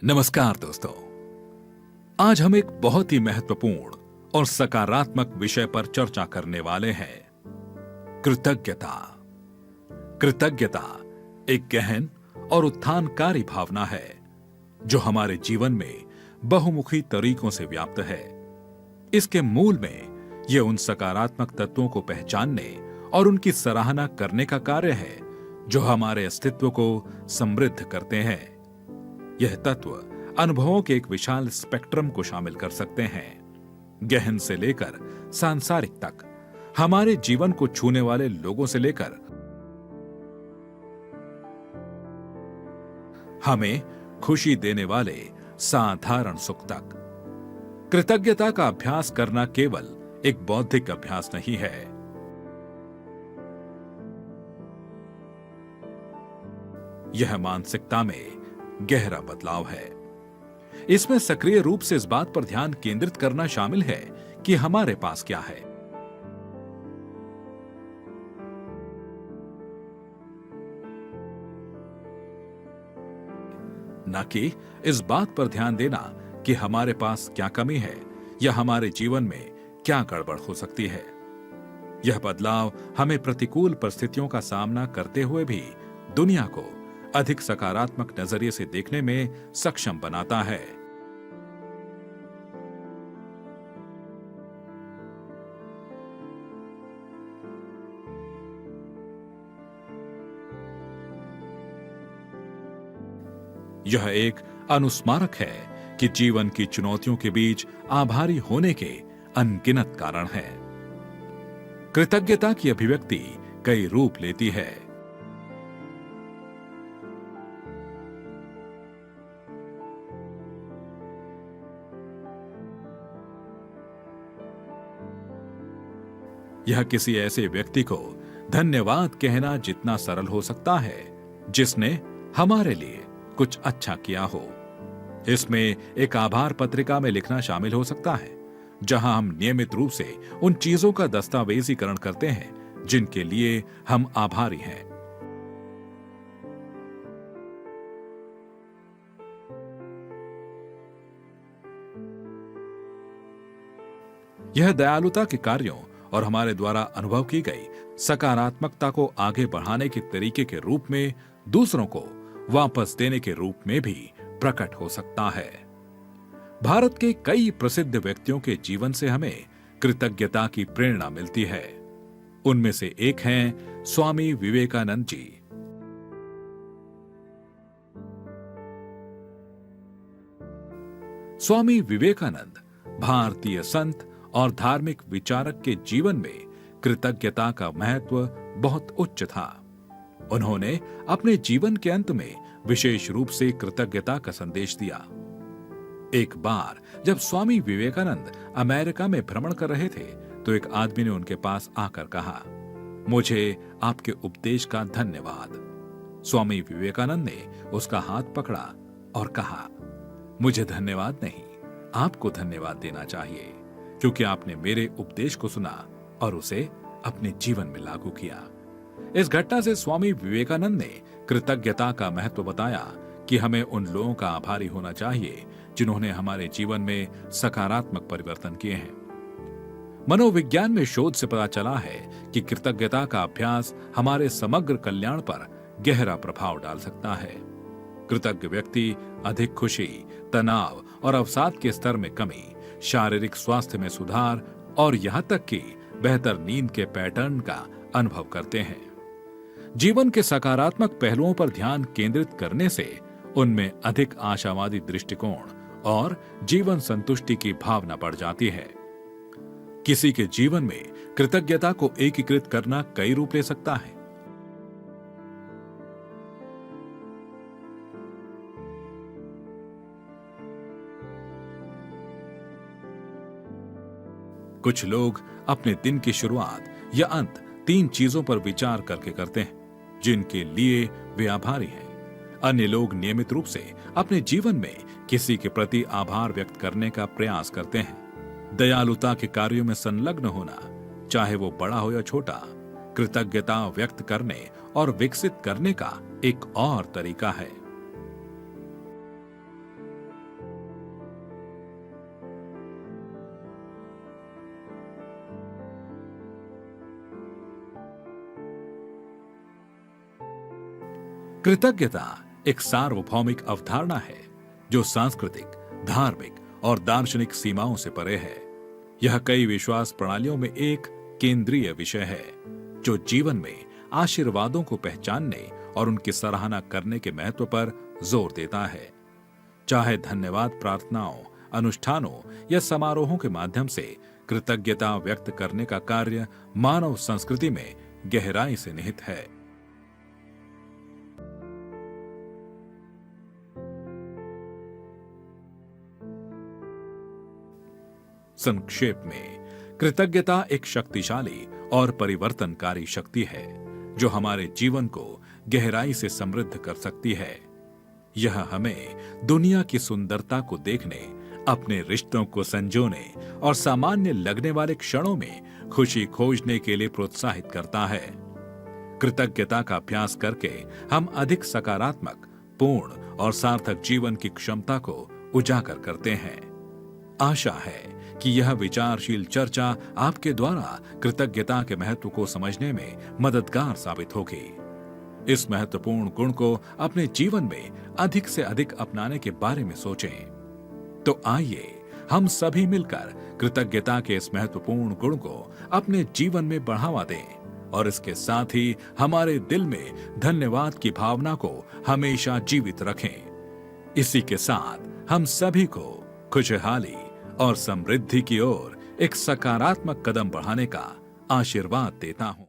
नमस्कार दोस्तों। आज हम एक बहुत ही महत्वपूर्ण और सकारात्मक विषय पर चर्चा करने वाले हैं, कृतज्ञता। कृतज्ञता एक गहन और उत्थानकारी भावना है जो हमारे जीवन में बहुमुखी तरीकों से व्याप्त है। इसके मूल में यह उन सकारात्मक तत्वों को पहचानने और उनकी सराहना करने का कार्य है जो हमारे अस्तित्व को समृद्ध करते हैं। यह तत्व अनुभवों के एक विशाल स्पेक्ट्रम को शामिल कर सकते हैं, गहन से लेकर सांसारिक तक, हमारे जीवन को छूने वाले लोगों से लेकर हमें खुशी देने वाले साधारण सुख तक। कृतज्ञता का अभ्यास करना केवल एक बौद्धिक अभ्यास नहीं है, यह मानसिकता में गहरा बदलाव है। इसमें सक्रिय रूप से इस बात पर ध्यान केंद्रित करना शामिल है कि हमारे पास क्या है, न कि इस बात पर ध्यान देना कि हमारे पास क्या कमी है या हमारे जीवन में क्या गड़बड़ हो सकती है। यह बदलाव हमें प्रतिकूल परिस्थितियों का सामना करते हुए भी दुनिया को अधिक सकारात्मक नजरिए से देखने में सक्षम बनाता है। यह एक अनुस्मारक है कि जीवन की चुनौतियों के बीच आभारी होने के अनगिनत कारण हैं। कृतज्ञता की अभिव्यक्ति कई रूप लेती है। यह किसी ऐसे व्यक्ति को धन्यवाद कहना जितना सरल हो सकता है जिसने हमारे लिए कुछ अच्छा किया हो। इसमें एक आभार पत्रिका में लिखना शामिल हो सकता है, जहां हम नियमित रूप से उन चीजों का दस्तावेजीकरण करते हैं जिनके लिए हम आभारी हैं। यह दयालुता के कार्यों और हमारे द्वारा अनुभव की गई सकारात्मकता को आगे बढ़ाने के तरीके के रूप में दूसरों को वापस देने के रूप में भी प्रकट हो सकता है। भारत के कई प्रसिद्ध व्यक्तियों के जीवन से हमें कृतज्ञता की प्रेरणा मिलती है। उनमें से एक हैं स्वामी विवेकानंद जी। स्वामी विवेकानंद भारतीय संत और धार्मिक विचारक के जीवन में कृतज्ञता का महत्व बहुत उच्च था। उन्होंने अपने जीवन के अंत में विशेष रूप से कृतज्ञता का संदेश दिया। एक बार जब स्वामी विवेकानंद अमेरिका में भ्रमण कर रहे थे तो एक आदमी ने उनके पास आकर कहा, मुझे आपके उपदेश का धन्यवाद। स्वामी विवेकानंद ने उसका हाथ पकड़ा और कहा, मुझे धन्यवाद नहीं, आपको धन्यवाद देना चाहिए, क्योंकि आपने मेरे उपदेश को सुना और उसे अपने जीवन में लागू किया। इस घटना से स्वामी विवेकानंद ने कृतज्ञता का महत्व बताया कि हमें उन लोगों का आभारी होना चाहिए जिन्होंने हमारे जीवन में सकारात्मक परिवर्तन किए हैं। मनोविज्ञान में शोध से पता चला है कि कृतज्ञता का अभ्यास हमारे समग्र कल्याण पर गहरा प्रभाव डाल सकता है। कृतज्ञ व्यक्ति अधिक खुशी, तनाव और अवसाद के स्तर में कमी, शारीरिक स्वास्थ्य में सुधार और यहां तक कि बेहतर नींद के पैटर्न का अनुभव करते हैं। जीवन के सकारात्मक पहलुओं पर ध्यान केंद्रित करने से उनमें अधिक आशावादी दृष्टिकोण और जीवन संतुष्टि की भावना बढ़ जाती है। किसी के जीवन में कृतज्ञता को एकीकृत करना कई रूप ले सकता है। कुछ लोग अपने दिन की शुरुआत या अंत 3 चीजों पर विचार करके करते हैं जिनके लिए वे आभारी हैं। अन्य लोग नियमित रूप से अपने जीवन में किसी के प्रति आभार व्यक्त करने का प्रयास करते हैं। दयालुता के कार्यों में संलग्न होना, चाहे वो बड़ा हो या छोटा, कृतज्ञता व्यक्त करने और विकसित करने का एक और तरीका है। कृतज्ञता एक सार्वभौमिक अवधारणा है जो सांस्कृतिक, धार्मिक और दार्शनिक सीमाओं से परे है। यह कई विश्वास प्रणालियों में एक केंद्रीय विषय है जो जीवन में आशीर्वादों को पहचानने और उनकी सराहना करने के महत्व पर जोर देता है। चाहे धन्यवाद प्रार्थनाओं, अनुष्ठानों या समारोहों के माध्यम से कृतज्ञता व्यक्त करने का कार्य मानव संस्कृति में गहराई से निहित है। संक्षेप में, कृतज्ञता एक शक्तिशाली और परिवर्तनकारी शक्ति है जो हमारे जीवन को गहराई से समृद्ध कर सकती है। यह हमें दुनिया की सुंदरता को देखने, अपने रिश्तों को संजोने और सामान्य लगने वाले क्षणों में खुशी खोजने के लिए प्रोत्साहित करता है। कृतज्ञता का अभ्यास करके हम अधिक सकारात्मक, पूर्ण और सार्थक जीवन की क्षमता को उजागर करते हैं। आशा है कि यह विचारशील चर्चा आपके द्वारा कृतज्ञता के महत्व को समझने में मददगार साबित होगी। इस महत्वपूर्ण गुण को अपने जीवन में अधिक से अधिक अपनाने के बारे में सोचें। तो आइए हम सभी मिलकर कृतज्ञता के इस महत्वपूर्ण गुण को अपने जीवन में बढ़ावा दें और इसके साथ ही हमारे दिल में धन्यवाद की भावना को हमेशा जीवित रखें। इसी के साथ हम सभी को खुशहाली और समृद्धि की ओर एक सकारात्मक कदम बढ़ाने का आशीर्वाद देता हूं।